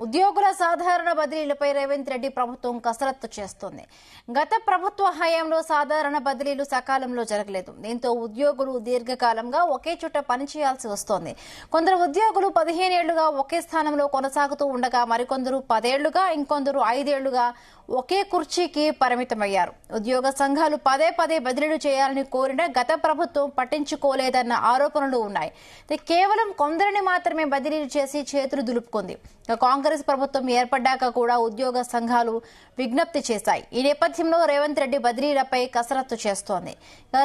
ఉద్యోగుల సాధారణ బదిలీలపై రేవంత్ రెడ్డి ప్రభుత్వం కసరత్తు చేస్తోంది. గత ప్రభుత్వ హయాంలో సాధారణ బదిలీలు సకాలంలో జరగలేదు. దీంతో ఉద్యోగులు దీర్ఘకాలంగా ఒకే చోట పనిచేయాల్సి వస్తోంది. కొందరు ఉద్యోగులు 15 ఏళ్లుగా ఒకే స్థానంలో కొనసాగుతూ ఉండగా మరికొందరు 10 ఏళ్లుగా, ఇంకొందరు 5 ఏళ్లుగా ఒకే కుర్చీకి పరిమితమయ్యారు. ఉద్యోగ సంఘాలు పదే పదే బదిలీలు చేయాలని కోరినా గత ప్రభుత్వం పట్టించుకోలేదన్న ఆరోపణలు ఉన్నాయి. కేవలం కొందరిని మాత్రమే బదిలీలు చేసి చేతులు దులుపుకుంది. కాంగ్రెస్ ప్రభుత్వం ఏర్పడ్డాక కూడా ఉద్యోగ సంఘాలు విజ్ఞప్తి చేశాయి. ఈ నేపథ్యంలో రేవంత్ రెడ్డి బదిలీలపై కసరత్తు చేస్తోంది.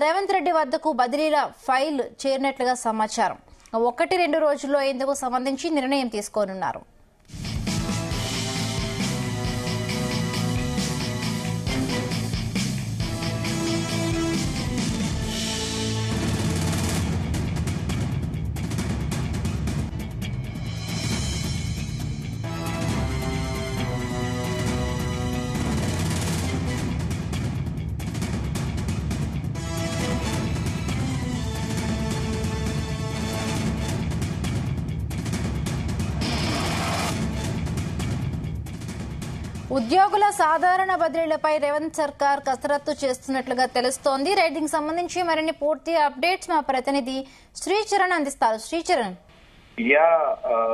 రేవంత్ రెడ్డి వద్దకు బదిలీల ఫైల్ చేరినట్లుగా సమాచారం. 1-2 రోజుల్లో ఇందుకు సంబంధించి నిర్ణయం తీసుకోనున్నారు. ఉద్యోగుల సాధారణ బదిలీలపై రేవంత్ సర్కార్ కసరత్తు చేస్తున్నట్లుగా తెలుస్తోంది. రైటింగ్ సంబంధించి మరిన్ని పూర్తి అప్డేట్స్ మా ప్రతినిధి శ్రీచరణ్ అందిస్తారు. శ్రీచరణ్,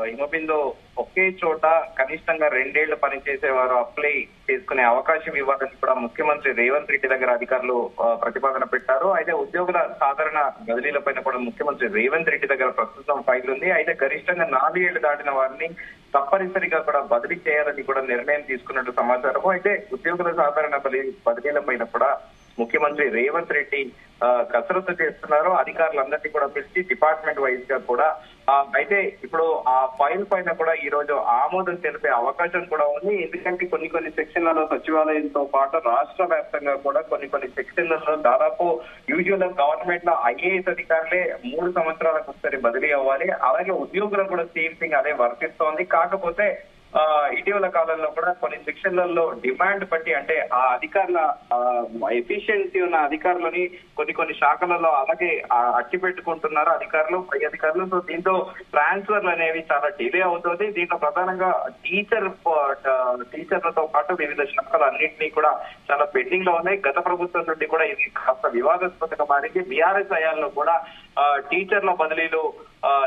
హిమబిందు ఒకే చోట కనిష్టంగా 2 ఏళ్లు పనిచేసేవారు అప్లై చేసుకునే అవకాశం ఇవ్వాలని కూడా ముఖ్యమంత్రి రేవంత్ రెడ్డి దగ్గర అధికారులు ప్రతిపాదన పెట్టారు. అయితే ఉద్యోగుల సాధారణ బదిలీలపైన కూడా ముఖ్యమంత్రి రేవంత్ రెడ్డి దగ్గర ప్రస్తుతం ఫైల్ ఉంది. అయితే గరిష్టంగా 4 ఏళ్లు దాటిన వారిని తప్పనిసరిగా కూడా బదిలీ చేయాలని కూడా నిర్ణయం తీసుకున్నట్టు సమాచారం. అయితే ఉద్యోగుల సాధారణ బదిలీలపైన కూడా ముఖ్యమంత్రి రేవంత్ రెడ్డి కసరత్తు చేస్తున్నారు. అధికారులందరినీ కూడా పిలిచి డిపార్ట్మెంట్ వైజ్ గా కూడా అయితే ఇప్పుడు ఆ ఫైల్ పైన కూడా ఈ రోజు ఆమోదం తెలిపే అవకాశం కూడా ఉంది. ఎందుకంటే కొన్ని సెక్షన్లలో సచివాలయంతో పాటు రాష్ట్ర వ్యాప్తంగా కూడా కొన్ని సెక్షన్లలో దాదాపు యూజువల్ గవర్నమెంట్ లో ఐఏఎస్ అధికారులే 3 సంవత్సరాలకు ఒకసారి బదిలీ అవ్వాలి. అలాగే ఉద్యోగులకు కూడా సేమ్ థింగ్ అదే వర్తిస్తోంది. కాకపోతే ఇటీవల కాలంలో కూడా కొన్ని సెక్షన్లలో డిమాండ్ బట్టి అంటే ఆ అధికారుల ఎఫిషియన్సీ ఉన్న అధికారులని కొన్ని శాఖలలో అలాగే అట్టి పెట్టుకుంటున్నారు అధికారులు, పై అధికారులు. సో దీంతో ట్రాన్స్ఫర్లు అనేవి చాలా డిలే అవుతుంది. దీంట్లో ప్రధానంగా టీచర్లతో పాటు వివిధ శాఖలు అన్నింటినీ కూడా చాలా పెండింగ్ లో ఉన్నాయి. గత ప్రభుత్వం నుండి కూడా ఇది కాస్త వివాదాస్పదంగా మారింది. బీఆర్ఎస్ హయాంలో కూడా టీచర్ల బదిలీలు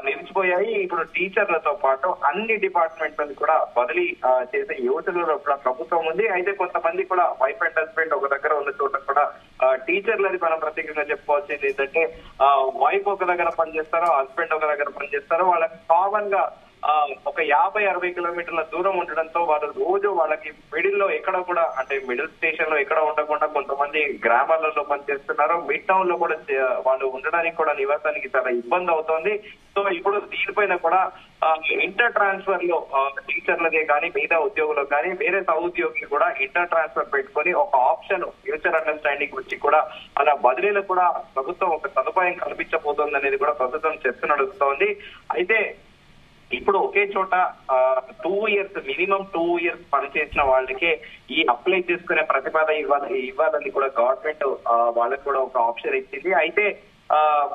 నిలిచిపోయాయి. ఇప్పుడు టీచర్లతో పాటు అన్ని డిపార్ట్మెంట్లను కూడా బదిలీ చేసే యోచనలో ప్రభుత్వం ఉంది. అయితే కొంతమంది కూడా వైఫ్ అండ్ హస్బెండ్ ఒక దగ్గర ఉన్న చోట కూడా టీచర్లది మనం ప్రత్యేకంగా చెప్పుకోవాల్సింది ఏంటంటే వైఫ్ ఒక దగ్గర పనిచేస్తారో, హస్బెండ్ ఒక దగ్గర పనిచేస్తారో, వాళ్ళకి కామన్ గా ఒక 50-60 కిలోమీటర్ల దూరం ఉండడంతో వాళ్ళు రోజు వాళ్ళకి మిడిల్ లో ఎక్కడ కూడా అంటే మిడిల్ స్టేషన్ లో ఎక్కడ ఉండకుండా కొంతమంది గ్రామాలలో పనిచేస్తున్నారు. మిడ్ టౌన్ లో కూడా వాళ్ళు ఉండడానికి కూడా నివాసానికి చాలా ఇబ్బంది అవుతోంది. సో ఇప్పుడు దీనిపైన కూడా ఇంటర్ ట్రాన్స్ఫర్ లో టీచర్లదే కానీ మిగతా ఉద్యోగులకు కానీ వేరే సహోద్యోగులు కూడా ఇంటర్ ట్రాన్స్ఫర్ పెట్టుకొని ఒక ఆప్షన్ ఫ్యూచర్ అండర్స్టాండింగ్ వచ్చి కూడా అలా బదిలీలు కూడా ప్రభుత్వం ఒక సదుపాయం కల్పించబోతోంది అనేది కూడా ప్రస్తుతం చర్చ నడుస్తోంది. అయితే ఇప్పుడు ఒకే చోట 2 ఇయర్స్ మినిమం 2 ఇయర్స్ పనిచేసిన వాళ్ళకే ఈ అప్లై చేసుకునే ప్రతిపాదన ఇవ్వాలని కూడా గవర్నమెంట్ వాళ్ళకి కూడా ఒక ఆప్షన్ ఇచ్చింది. అయితే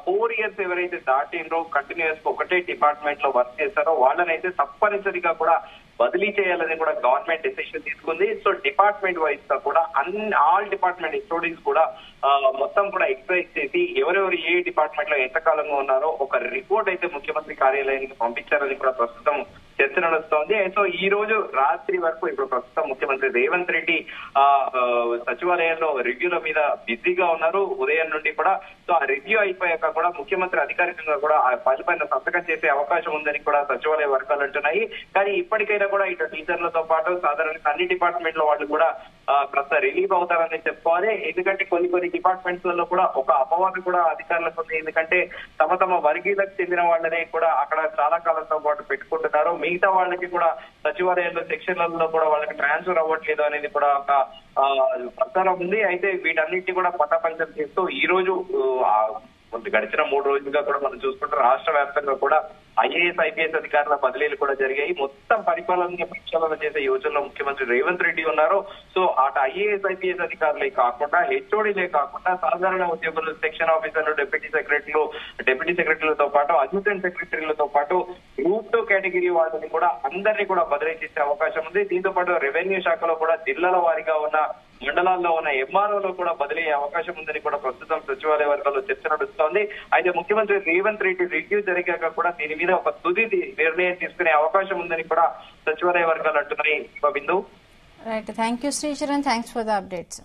4 ఇయర్స్ ఎవరైతే దాటిండ్రో కంటిన్యూస్ ఒకటే డిపార్ట్మెంట్ లో వర్క్ చేస్తారో వాళ్ళనైతే తప్పనిసరిగా కూడా బదిలీ చేయాలని కూడా గవర్నమెంట్ డెసిషన్ తీసుకుంది. సో డిపార్ట్మెంట్ వైజ్ గా కూడా ఆల్ డిపార్ట్మెంట్ హెచ్ఓడీస్ కూడా మొత్తం కూడా ఎక్సైజ్ చేసి ఎవరెవరు ఏ డిపార్ట్మెంట్ లో ఎంతకాలంగా ఉన్నారో ఒక రిపోర్ట్ అయితే ముఖ్యమంత్రి కార్యాలయానికి పంపించారని కూడా ప్రస్తుతం చర్చ నడుస్తోంది. సో ఈ రోజు రాత్రి వరకు ఇప్పుడు ప్రస్తుతం ముఖ్యమంత్రి రేవంత్ రెడ్డి సచివాలయంలో రివ్యూల మీద బిజీగా ఉన్నారు ఉదయం నుండి కూడా. సో ఆ రివ్యూ అయిపోయాక కూడా ముఖ్యమంత్రి అధికారికంగా కూడా ఆ ఫైల్ పైన సంతకం చేసే అవకాశం ఉందని కూడా సచివాలయ వర్గాలు అంటున్నాయి. కానీ ఇప్పటికైనా కూడా ఇటు టీచర్లతో పాటు సాధారణంగా అన్ని డిపార్ట్మెంట్ లో వాళ్ళు కూడా కాస్త రిలీవ్ అవుతారని చెప్పుకోవాలి. ఎందుకంటే కొన్ని డిపార్ట్మెంట్స్ లలో కూడా ఒక అపవాదం కూడా అధికారులకు ఉంది. ఎందుకంటే తమ వర్గీయులకు చెందిన వాళ్ళనే కూడా అక్కడ చాలా కాలంతో పాటు పెట్టుకుంటున్నారు. మిగతా వాళ్ళకి కూడా సచివాలయంలో సెక్షన్లలో కూడా వాళ్ళకి ట్రాన్స్ఫర్ అవ్వట్లేదు అనేది కూడా ఒక ప్రచారం ఉంది. అయితే వీటన్నిటిని కూడా పటాపంచం చేస్తూ ఈ రోజు గడిచిన 3 రోజులుగా కూడా మనం చూసుకుంటే రాష్ట్ర వ్యాప్తంగా కూడా ఐఏఎస్ ఐపీఎస్ అధికారుల బదిలీలు కూడా జరిగాయి. మొత్తం పరిపాలన చేసే యోచనలో ముఖ్యమంత్రి రేవంత్ రెడ్డి ఉన్నారు. సో అటు ఐఏఎస్ ఐపీఎస్ అధికారులే కాకుండా హెచ్ఓడీలే కాకుండా సాధారణ ఉద్యోగులు, సెక్షన్ ఆఫీసర్లు, డిప్యూటీ సెక్రటరీలతో పాటు అసిస్టెంట్ సెక్రటరీలతో పాటు గ్రూప్ 2 కేటగిరీ వాళ్ళని కూడా అందరినీ కూడా బదిలీ చేసే అవకాశం ఉంది. దీంతో పాటు రెవెన్యూ శాఖలో కూడా జిల్లాల వారీగా ఉన్న, మండలాల్లో ఉన్న ఎంఆర్ఓలో కూడా బదిలీ అయ్యే అవకాశం ఉందని కూడా ప్రస్తుతం సచివాలయ వర్గాల్లో చర్చ నడుస్తోంది. అయితే ముఖ్యమంత్రి రేవంత్ రెడ్డి రివ్యూ జరిగాక కూడా దీని మీద ఒక తుది నిర్ణయం తీసుకునే అవకాశం ఉందని కూడా సచివాలయ వర్గాలు అంటున్నాయి. Bindu. Right, thank you Sricharan, thanks for the updates.